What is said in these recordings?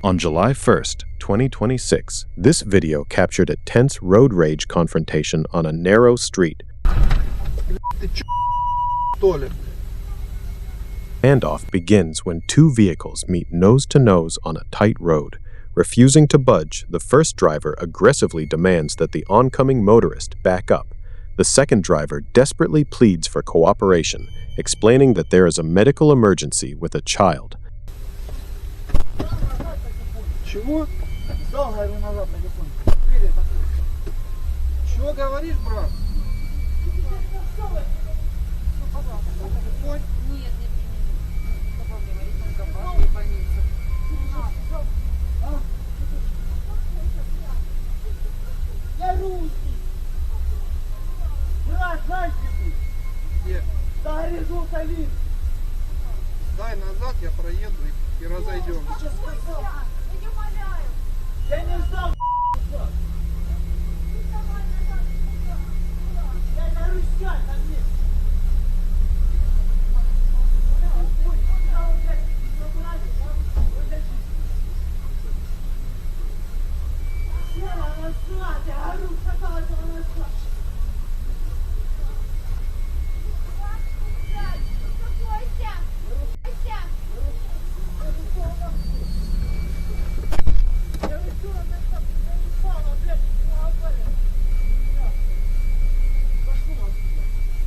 On July 1st, 2026, this video captured a tense road rage confrontation on a narrow street. Standoff begins when two vehicles meet nose to nose on a tight road. Refusing to budge, the first driver aggressively demands that the oncoming motorist back up. The second driver desperately pleads for cooperation, explaining that there is a medical emergency with a child. Чего? Сдал, говорю, назад телефон. Чего говоришь, брат? Нет, не больница. Я русский. Брат, знаешь где ты? Где? Да, горизонт один. Дай назад, я проеду и разойдем. Я не знал, я на Русь,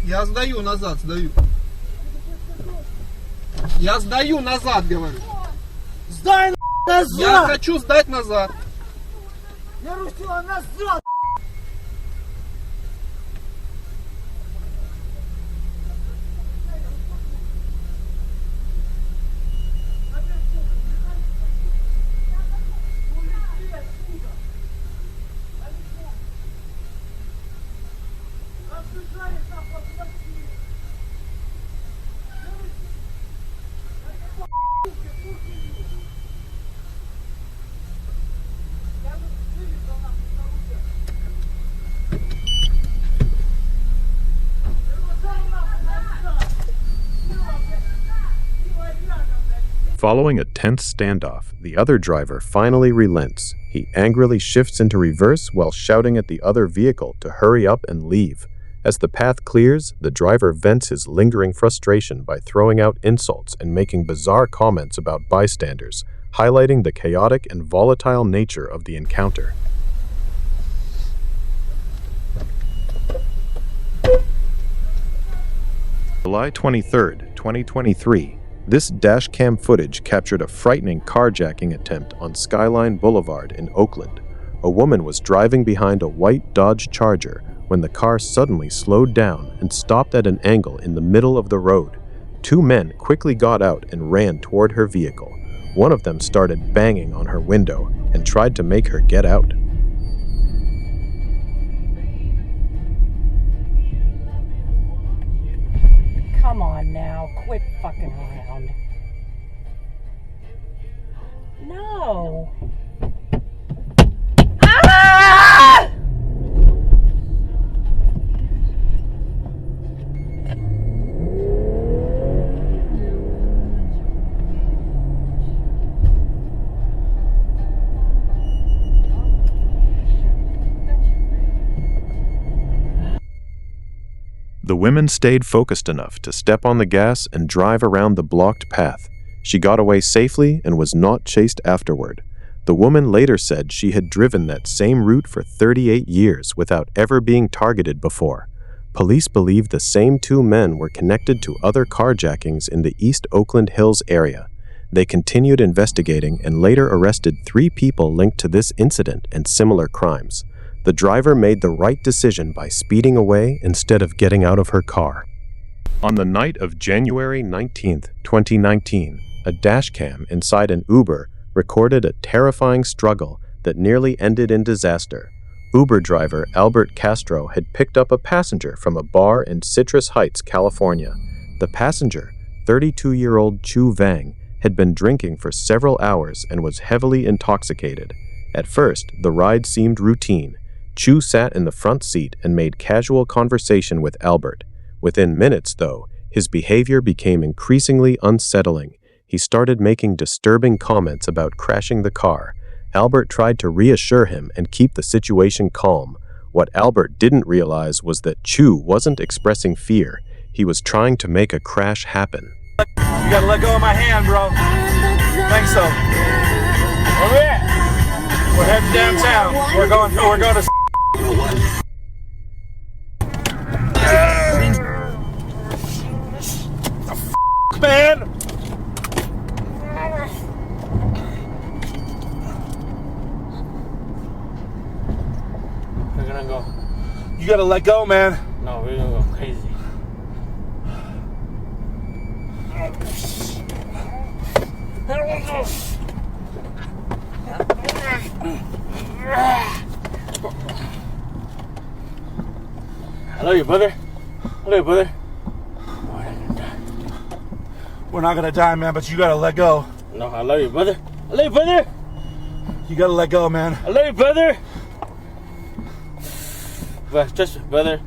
Я сдаю назад, сдаю. Я сдаю назад, говорю. Сдай назад! Я хочу сдать назад. Я русила назад! Following a tense standoff, the other driver finally relents. He angrily shifts into reverse while shouting at the other vehicle to hurry up and leave. As the path clears, the driver vents his lingering frustration by throwing out insults and making bizarre comments about bystanders, highlighting the chaotic and volatile nature of the encounter. July 23rd, 2023. This dashcam footage captured a frightening carjacking attempt on Skyline Boulevard in Oakland. A woman was driving behind a white Dodge Charger when the car suddenly slowed down and stopped at an angle in the middle of the road. Two men quickly got out and ran toward her vehicle. One of them started banging on her window and tried to make her get out. Come on now, quit fucking around. No. Ah! The women stayed focused enough to step on the gas and drive around the blocked path. She got away safely and was not chased afterward. The woman later said she had driven that same route for 38 years without ever being targeted before. Police believe the same two men were connected to other carjackings in the East Oakland Hills area. They continued investigating and later arrested 3 people linked to this incident and similar crimes. The driver made the right decision by speeding away instead of getting out of her car. On the night of January 19, 2019, a dashcam inside an Uber recorded a terrifying struggle that nearly ended in disaster. Uber driver Albert Castro had picked up a passenger from a bar in Citrus Heights, California. The passenger, 32-year-old Chu Vang, had been drinking for several hours and was heavily intoxicated. At first, the ride seemed routine. Chu sat in the front seat and made casual conversation with Albert. Within minutes, though, his behavior became increasingly unsettling. He started making disturbing comments about crashing the car. Albert tried to reassure him and keep the situation calm. What Albert didn't realize was that Chu wasn't expressing fear. He was trying to make a crash happen. You gotta let go of my hand, bro. Think so. Where we at? We're heading downtown. We're going to man. We're gonna go. You gotta let go, man. No, we're gonna go crazy. I love you, brother. I love you, brother. We're not gonna die, man, but you gotta let go. No, I love you, brother. I love you, brother. You gotta let go, man. I love you, brother. But just brother.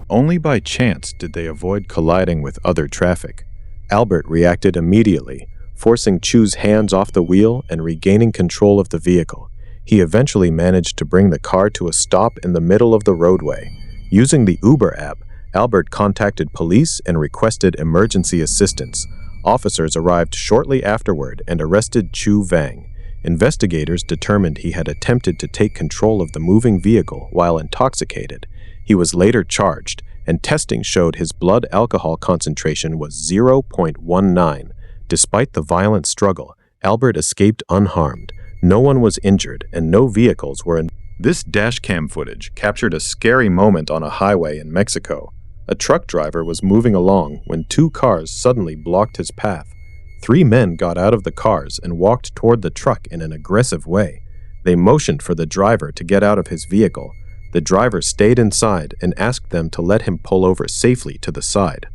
Only by chance did they avoid colliding with other traffic. Albert reacted immediately, forcing Chu's hands off the wheel and regaining control of the vehicle. He eventually managed to bring the car to a stop in the middle of the roadway. Using the Uber app, Albert contacted police and requested emergency assistance. Officers arrived shortly afterward and arrested Chu Vang. Investigators determined he had attempted to take control of the moving vehicle while intoxicated. He was later charged, and testing showed his blood alcohol concentration was 0.19. Despite the violent struggle, Albert escaped unharmed. No one was injured, and no vehicles were involved. This dashcam footage captured a scary moment on a highway in Mexico. A truck driver was moving along when two cars suddenly blocked his path. 3 men got out of the cars and walked toward the truck in an aggressive way. They motioned for the driver to get out of his vehicle. The driver stayed inside and asked them to let him pull over safely to the side.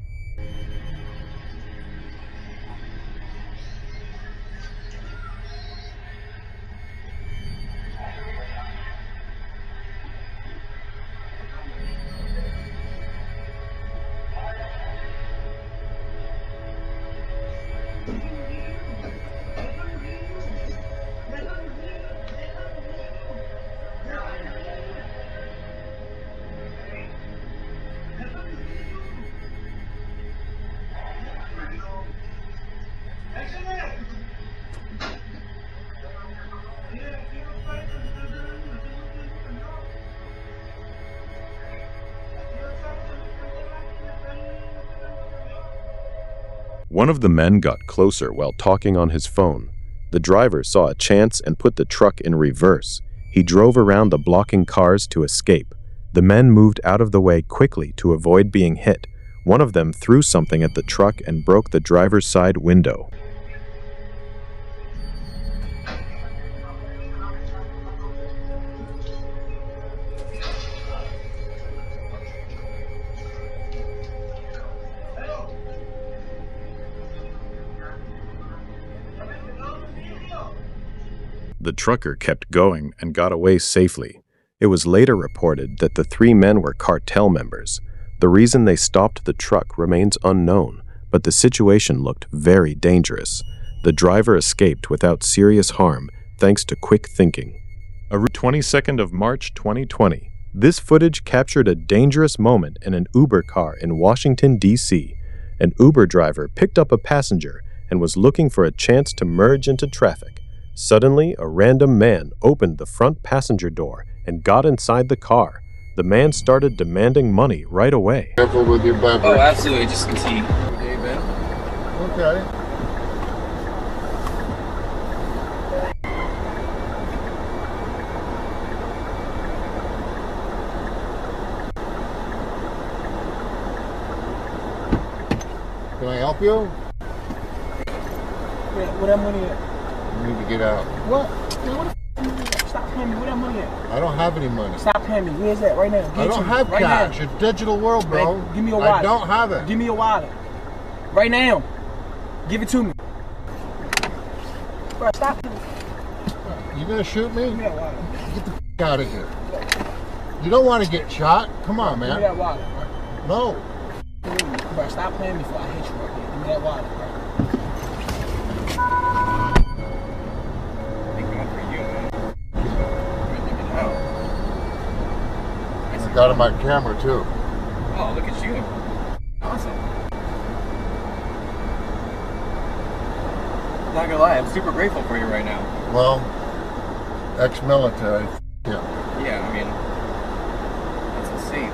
One of the men got closer while talking on his phone. The driver saw a chance and put the truck in reverse. He drove around the blocking cars to escape. The men moved out of the way quickly to avoid being hit. One of them threw something at the truck and broke the driver's side window. The trucker kept going and got away safely. It was later reported that the 3 men were cartel members. The reason they stopped the truck remains unknown, but the situation looked very dangerous. The driver escaped without serious harm thanks to quick thinking. 22nd of March 2020. This footage captured a dangerous moment in an Uber car in Washington, D.C. An Uber driver picked up a passenger and was looking for a chance to merge into traffic. Suddenly, a random man opened the front passenger door and got inside the car. The man started demanding money right away. Careful with your beverage. Oh, absolutely. Just some tea. Okay. Can I help you? Where that money at? You need to get out. What? Man, what the stop paying me. Where that money at? I don't have any money. Stop paying me. Where's that right now? Give I it don't to me. have right cash. Now. It's a digital world, bro. Man, give me your wallet. I don't have it. Give me your wallet. Right now. Give it to me. Bro, stop. You gonna shoot me? Give me that wallet. Get the f out of here. You don't want to get shot. Come on, Give me man. that wallet. No. Bro, stop playing me before I hit you right there. Give me that wallet, bro. Thank God for you, man. I got on my camera too. Oh, look at you. Awesome. Not gonna lie, I'm super grateful for you right now. Well, ex-military. Yeah. Yeah, I mean, that's insane.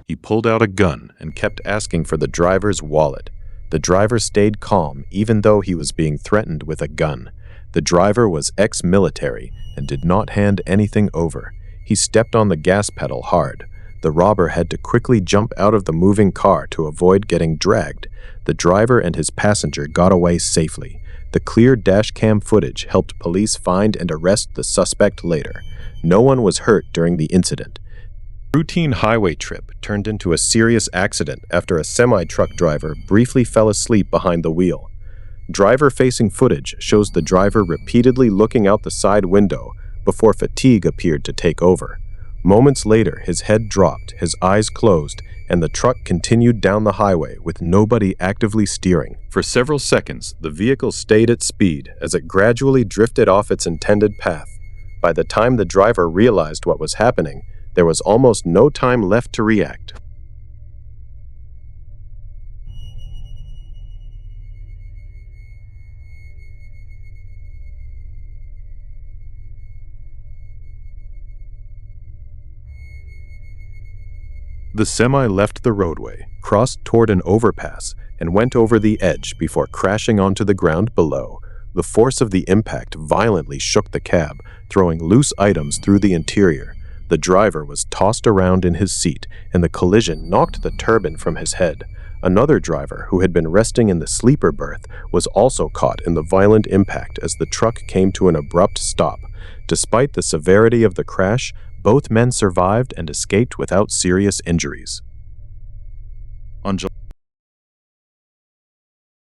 He pulled out a gun and kept asking for the driver's wallet. The driver stayed calm even though he was being threatened with a gun. The driver was ex-military and did not hand anything over. He stepped on the gas pedal hard. The robber had to quickly jump out of the moving car to avoid getting dragged. The driver and his passenger got away safely. The clear dashcam footage helped police find and arrest the suspect later. No one was hurt during the incident. The routine highway trip turned into a serious accident after a semi-truck driver briefly fell asleep behind the wheel. Driver-facing footage shows the driver repeatedly looking out the side window before fatigue appeared to take over. Moments later, his head dropped, his eyes closed, and the truck continued down the highway with nobody actively steering. For several seconds, the vehicle stayed at speed as it gradually drifted off its intended path. By the time the driver realized what was happening, there was almost no time left to react. The semi left the roadway, crossed toward an overpass, and went over the edge before crashing onto the ground below. The force of the impact violently shook the cab, throwing loose items through the interior. The driver was tossed around in his seat, and the collision knocked the turban from his head. Another driver, who had been resting in the sleeper berth, was also caught in the violent impact as the truck came to an abrupt stop. Despite the severity of the crash, both men survived and escaped without serious injuries.